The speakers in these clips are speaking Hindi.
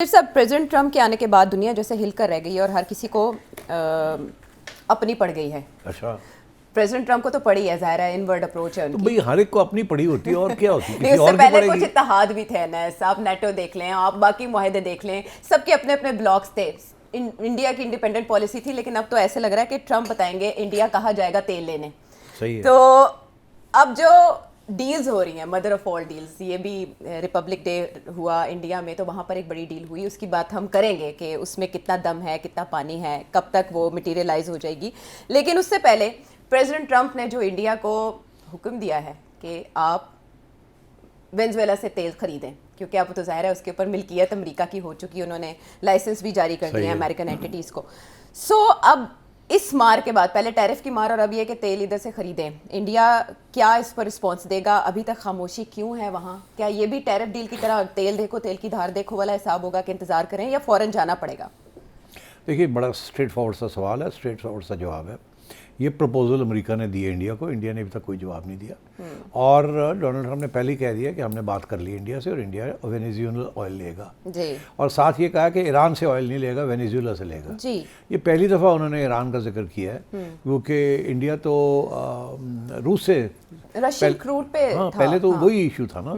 फिर सब प्रेसिडेंट ट्रंप के आने के बाद दुनिया जैसे हिलकर रह गई है और हर किसी को अपनी पड़ गई है। अच्छा, प्रेसिडेंट ट्रंप को तो पड़ी है, ज़ाहिर है इनवर्ड अप्रोच है तो उनकी। भाई हर एक को अपनी पड़ी होती है और क्या होती है, नहीं, किसी उससे और की पहले कुछ पड़ेगी। इत्तेहाद भी थे ना, आप नेटो देख लें, आप बाकी मुआहदे देख लें, सबके अपने अपने ब्लॉक्स थे। इंडिया की इंडिपेंडेंट पॉलिसी थी, लेकिन अब तो ऐसे लग रहा है कि ट्रंप बताएंगे इंडिया कहाँ जाएगा तेल लेने। सही है। तो अब जो डील्स हो रही हैं, मदर ऑफ ऑल डील्स, ये भी रिपब्लिक डे हुआ इंडिया में, तो वहाँ पर एक बड़ी डील हुई, उसकी बात हम करेंगे कि उसमें कितना दम है, कितना पानी है, कब तक वो मटीरियलाइज हो जाएगी। लेकिन उससे पहले प्रेसिडेंट ट्रंप ने जो इंडिया को हुक्म दिया है कि आप वेनेजुएला से तेल खरीदें, क्योंकि अब तो ज़ाहिर है उसके ऊपर मिल्कियत अमेरिका की हो चुकी है, उन्होंने लाइसेंस भी जारी कर दिए हैं अमेरिकन एंटिटीज़ को। सो अब इस मार के बाद, पहले टैरिफ की मार और अब ये कि तेल इधर से खरीदें, इंडिया क्या इस पर रिस्पॉन्स देगा? अभी तक खामोशी क्यों है वहाँ? क्या ये भी टैरिफ डील की तरह तेल देखो तेल की धार देखो वाला हिसाब होगा कि इंतज़ार करें या फ़ौरन जाना पड़ेगा? देखिए, बड़ा स्ट्रेट फॉरवर्ड सा सवाल है, स्ट्रेट फॉरवर्ड सा जवाब है। ये प्रपोजल अमेरिका ने दी है इंडिया को, इंडिया ने अभी तक कोई जवाब नहीं दिया। और डोनाल्ड ट्रंप ने पहले ही कह दिया कि हमने बात कर ली इंडिया से और इंडिया वेनेजुएला ऑयल लेगा जी। और साथ ये कहा कि ईरान से ऑयल नहीं लेगा, वेनेजुएला से लेगा। जी। ये पहली दफ़ा उन्होंने ईरान का जिक्र किया है, क्योंकि इंडिया तो रूस से रशियन क्रूड पे हाँ, था। पहले तो हाँ। वही इशू था ना,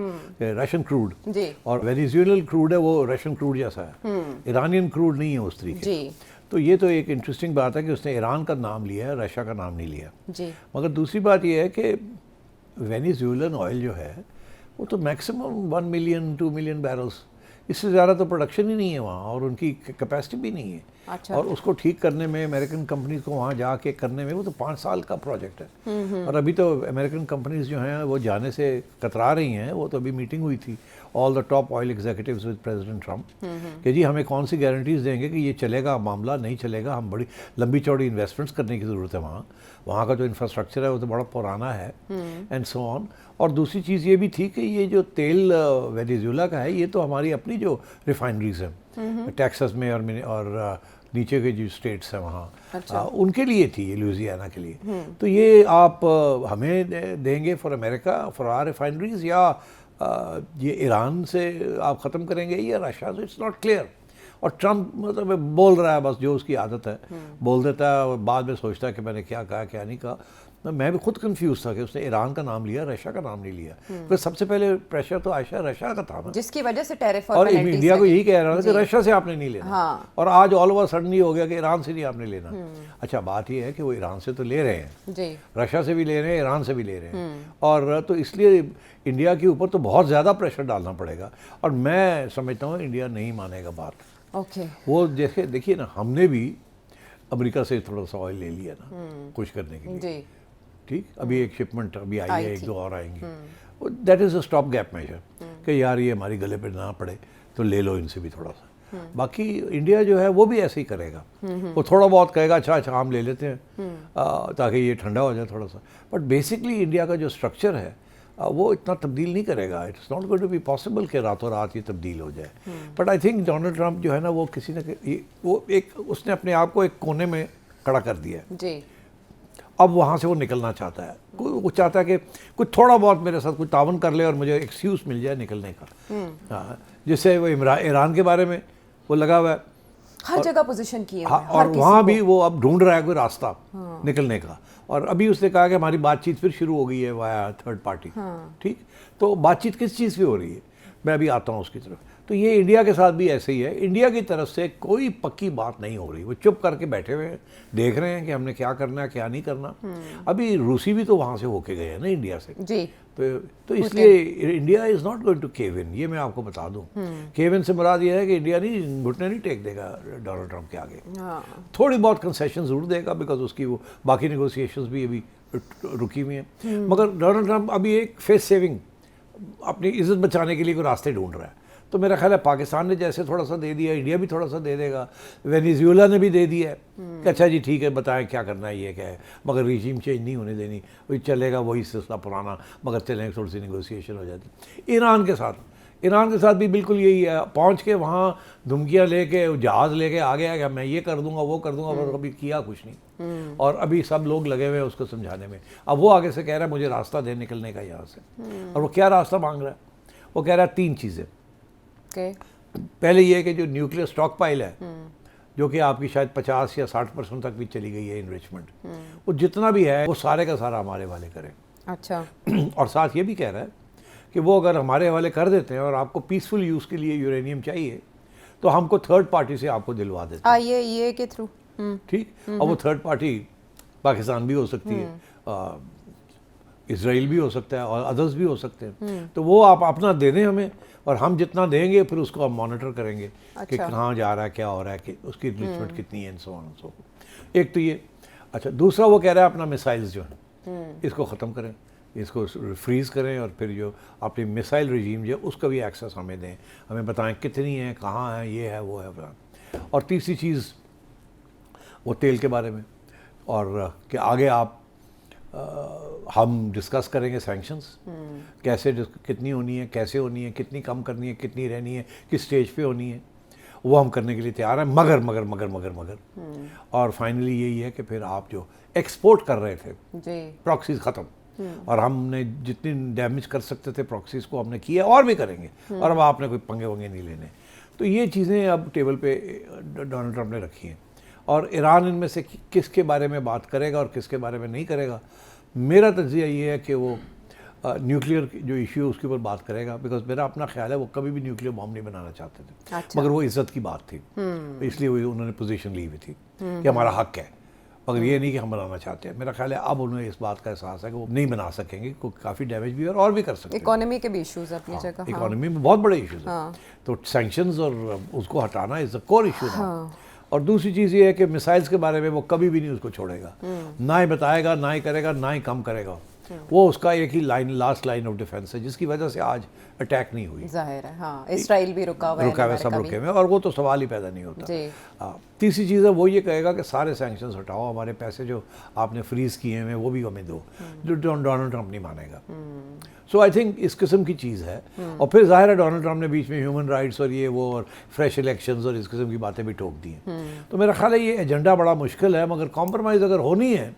रशियन क्रूड। जी। और वेनेजुएलन क्रूड है, वो रशियन क्रूड जैसा है, ईरानियन क्रूड नहीं है उस तरीके। जी। तो ये तो एक इंटरेस्टिंग बात है कि उसने ईरान का नाम लिया है, रशिया का नाम नहीं लिया। जी। मगर दूसरी बात ये है कि वेनेजुएलन ऑयल जो है वो तो मैक्सिमम 1 मिलियन 2 मिलियन बैरल्स, इससे ज़्यादा तो प्रोडक्शन ही नहीं है वहाँ, और उनकी कैपेसिटी भी नहीं है। अच्छा। और उसको ठीक करने में, अमेरिकन कंपनीज को वहाँ जाके करने में, वो तो 5 साल का प्रोजेक्ट है। और अभी तो अमेरिकन कंपनीज जो हैं वो जाने से कतरा रही हैं। वो तो अभी मीटिंग हुई थी, all the top oil executives with president Trump, कि जी हमें कौन सी गारंटीज देंगे कि ये चलेगा मामला, नहीं चलेगा, हम बड़ी लंबी चौड़ी इन्वेस्टमेंट्स करने की ज़रूरत है वहाँ। वहाँ का जो इंफ्रास्ट्रक्चर है वो तो बड़ा पुराना है, एंड सो ऑन। और दूसरी चीज़ ये भी थी कि ये जो तेल वेनेजुएला का है, ये तो हमारी अपनी जो रिफाइनरीज हैं टेक्सास में और नीचे के जो स्टेट्स हैं वहाँ, अच्छा। उनके लिए थी, ये लुइसियाना के लिए। तो ये आप हमें देंगे for America, for our refineries, या ये ईरान से आप ख़त्म करेंगे या रशिया से? It's not clear. और ट्रंप मतलब बोल रहा है, बस जो उसकी आदत है बोल देता है, और बाद में सोचता है कि मैंने क्या कहा क्या नहीं कहा। मैं भी खुद कंफ्यूज था कि उसने ईरान का नाम लिया, रशिया का नाम नहीं लिया। फिर सबसे पहले प्रेशर तो आयशा रशिया का था ना, जिसकी वजह से टैरिफ और इंडिया को यही कह रहा था कि रशिया से आपने नहीं लेना। हाँ। और आज ऑल ओवर सडन ये हो गया कि ईरान से नहीं आपने लेना। अच्छा, बात ये है कि वो ईरान से तो ले रहे हैं जी। रशिया से भी ले रहे हैं, ईरान से भी ले रहे हैं, और तो इसलिए इंडिया के ऊपर तो बहुत ज़्यादा प्रेशर डालना पड़ेगा। और मैं समझता हूँ इंडिया नहीं मानेगा बात। ओके। वो जैसे देखिए ना, हमने भी अमेरिका से थोड़ा सा ऑयल ले लिया ना कुछ करने के लिए, जी। ठीक। अभी एक शिपमेंट अभी आई है, 1-2 और आएंगी। That is a stop gap measure कि यार ये हमारी गले पे ना पड़े तो ले लो इनसे भी थोड़ा सा। बाकी इंडिया जो है वो भी ऐसे ही करेगा, वो थोड़ा बहुत कहेगा अच्छा हम ले लेते हैं ताकि ये ठंडा हो जाए थोड़ा सा। बट बेसिकली इंडिया का जो स्ट्रक्चर है वो इतना तब्दील नहीं करेगा। It's not going to be possible कि रातों रात ये तब्दील हो जाए। But I think Donald Trump जो है ना, वो किसी ने वो एक उसने अपने आप को एक कोने में खड़ा कर दिया है जी। अब वहाँ से वो निकलना चाहता है। वो चाहता है कि कुछ थोड़ा बहुत मेरे साथ कुछ तावन कर ले और मुझे एक्सक्यूज़ मिल जाए निकलने का। हाँ, जिससे वो ईरान के बारे में वो लगा हुआ है, हर जगह पोजीशन की है। हाँ, और वहाँ भी वो अब ढूंढ रहा है कोई रास्ता निकलने का। और अभी उसने कहा कि हमारी बातचीत फिर शुरू हो गई है वाया थर्ड पार्टी। ठीक, तो बातचीत किस चीज़ की हो रही है, मैं अभी आता हूँ उसकी तरफ। तो ये इंडिया के साथ भी ऐसे ही है, इंडिया की तरफ से कोई पक्की बात नहीं हो रही। वो चुप करके बैठे हुए हैं, देख रहे हैं कि हमने क्या करना है क्या नहीं करना। अभी रूसी भी तो वहाँ से होके गए हैं ना इंडिया से जी। तो इसलिए India is not going to cave in, ये मैं आपको बता दूं। केव इन से मुराद ये है कि इंडिया नहीं घुटने नहीं टेक देगा डोनाल्ड ट्रंप के आगे। थोड़ी बहुत कंसेशन जरूर देगा, बिकॉज उसकी वो बाकी नेगोशिएशंस भी अभी रुकी हुई हैं। मगर डोनाल्ड ट्रंप अभी एक फेस सेविंग, अपनी इज्जत बचाने के लिए कोई रास्ते ढूंढ रहा है। तो मेरा ख्याल है पाकिस्तान ने जैसे थोड़ा सा दे दिया, इंडिया भी थोड़ा सा दे देगा, वेनेजुएला ने भी दे दिया है कि अच्छा जी ठीक है बताएं क्या करना है, ये क्या है, मगर रिजीम चेंज नहीं होने देनी, वही चलेगा वही सिलसिला पुराना, मगर चलेंगे थोड़ी सी नेगोशिएशन हो जाती। ईरान के साथ भी बिल्कुल यही है, पहुँच के वहाँ धमकियाँ लेके जहाज़ लेके आ गया कि मैं ये कर दूंगा वो कर दूंगा, और कभी किया कुछ नहीं। और अभी सब लोग लगे हुए हैं उसको समझाने में। अब वो आगे से कह रहा है मुझे रास्ता दे निकलने का यहाँ से। और वो क्या रास्ता मांग रहा है? वो कह रहा है 3 चीज़ें। पहले ये है कि जो न्यूक्लियर स्टॉक पाइल है, जो कि आपकी शायद 50 या 60% तक भी चली गई है इन्रिचमेंट, वो जितना भी है वो सारे का सारा हमारे हवाले करें। अच्छा। और साथ ये भी कह रहा है कि वो अगर हमारे हवाले कर देते हैं और आपको पीसफुल यूज़ के लिए यूरेनियम चाहिए तो हमको थर्ड पार्टी से आपको दिलवा देते हैं। ये के थ्रू। ठीक। और वो थर्ड पार्टी पाकिस्तान भी हो सकती है, इसराइल भी हो सकता है और अदर्स भी हो सकते हैं। तो वो आप अपना दे दें हमें और हम जितना देंगे फिर उसको हम मॉनिटर करेंगे कि कहाँ जा रहा है, क्या हो रहा है, कि उसकी इन्वेस्टमेंट कितनी है, so on and so forth. एक तो ये। अच्छा, दूसरा वो कह रहा है अपना मिसाइल्स जो है इसको ख़त्म करें, इसको फ्रीज़ करें और फिर जो अपनी मिसाइल रजीम जो है उसका भी एक्सेस हमें दें, हमें बताएं कितनी है, कहाँ है, ये है, वो है। और तीसरी चीज़ वो तेल के बारे में, और कि आगे आप हम डिस्कस करेंगे सैंक्शंस कैसे कितनी होनी है, कैसे होनी है, कितनी कम करनी है, कितनी रहनी है, किस स्टेज पे होनी है, वो हम करने के लिए तैयार हैं। मगर और फाइनली यही है कि फिर आप जो एक्सपोर्ट कर रहे थे प्रॉक्सीज ख़त्म, और हमने जितनी डैमेज कर सकते थे प्रॉक्सीज को हमने किया और भी करेंगे, और अब आपने कोई पंगे वंगे नहीं लेने। तो ये चीज़ें अब टेबल पे डोनाल्ड ट्रंप ने रखी हैं। और ईरान इनमें से किसके बारे में बात करेगा और किसके बारे में नहीं करेगा, मेरा तज्जिया ये है कि वो न्यूक्लियर जो इशू है उसके ऊपर बात करेगा, बिकॉज मेरा अपना ख्याल है वो कभी भी न्यूक्लियर बॉम्ब नहीं बनाना चाहते थे। अच्छा। मगर वो इज्जत की बात थी, तो इसलिए वो उन्होंने पोजीशन ली हुई थी कि हमारा हक है, मगर ये नहीं कि हम बनाना चाहते हैं। मेरा ख्याल है अब उन्हें इस बात का एहसास है कि वो नहीं बना सकेंगे, काफ़ी डैमेज भी और भी कर सकते हैं। इकोनॉमी के भी इश्यूज अपनी जगह। इकोनॉमी में बहुत बड़े इश्यूज हैं, तो सैंक्शंस और उसको हटाना इज द कोर इशू। और दूसरी चीज़ ये है कि मिसाइल्स के बारे में वो कभी भी नहीं उसको छोड़ेगा, ना ही बताएगा, ना ही करेगा, ना ही कम करेगा। वो उसका एक ही line, last line of defence है, जिसकी वजह से आज अटैक नहीं हुई। जाहिर है, हाँ, इसराइल भी रुका हुआ है, सब रुके हुए, और वो तो सवाल ही पैदा नहीं होता। जी। तीसरी चीज़ है वो ये कहेगा कि सारे सैंक्शंस हटाओ, हमारे पैसे जो आपने फ्रीज किए हैं वो भी हमें दो, जो डोनाल्ड ट्रंप नहीं मानेगा। सो आई थिंक इस किस्म की चीज़ है। और फिर जाहिर है डोनाल्ड ट्रंप ने बीच में ह्यूमन राइट्स और ये वो और फ्रेश इलेक्शंस और इस किस्म की बातें भी ठोक दी हैं। तो मेरा ख्याल है ये एजेंडा बड़ा मुश्किल है, मगर कॉम्प्रोमाइज़ अगर होनी है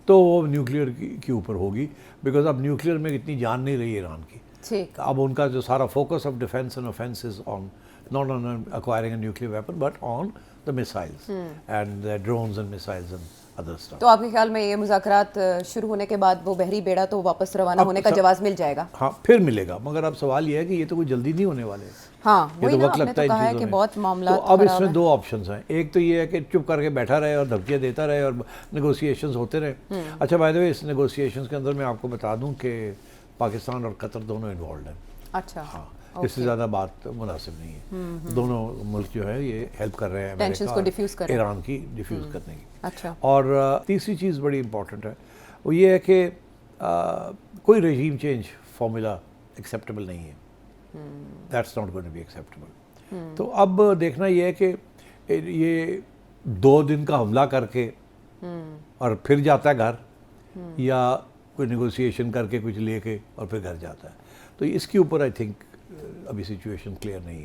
तो वो न्यूक्लियर के ऊपर होगी, बिकॉज अब न्यूक्लियर में इतनी जान नहीं रही ईरान की। ठीक। अब उनका जो सारा focus of defence and offence is on not on acquiring a nuclear weapon but on the missiles and drones and missiles and other stuff. तो आपके ख्याल में ये मुज़ाकरात शुरू होने के बाद वो बहरी बेड़ा तो वापस रवाना होने का जवाब मिल जाएगा? हाँ, फिर मिलेगा, मगर अब सवाल ये है कि ये तो कोई जल्दी नहीं होने वाले। हाँ, ये वही तो ना, वक्त आपने लगता तो है कहा है इन कि चीज़ों बहुत में। मामला तो अब इसमें दो ऑप्शंस हैं, एक तो ये है कि चुप करके बैठा रहे और धमकियाँ देता रहे और नेगोशिएशंस होते रहे। अच्छा, बाय द वे, इस नेगोशिएशंस के अंदर मैं आपको बता दूं कि पाकिस्तान और कतर दोनों इन्वॉल्व हैं। अच्छा। हाँ, इससे ज़्यादा बात मुनासिब नहीं है। दोनों मुल्क जो है ये हेल्प कर रहे हैं टेंशंस को डिफ्यूज़ कर रहे हैं, ईरान की डिफ्यूज़ करने की। अच्छा। और तीसरी चीज़ बड़ी इंपॉर्टेंट है, वो ये है कि कोई रजीम चेंज फार्मूला एक्सेप्टेबल नहीं है। That's not going to be acceptable. तो अब देखना ये है कि ये 2 दिन का हमला करके और फिर जाता है घर, या कोई नेगोशिएशन करके कुछ लेके और फिर घर जाता है। तो इसके ऊपर आई थिंक अभी सिचुएशन क्लियर नहीं है।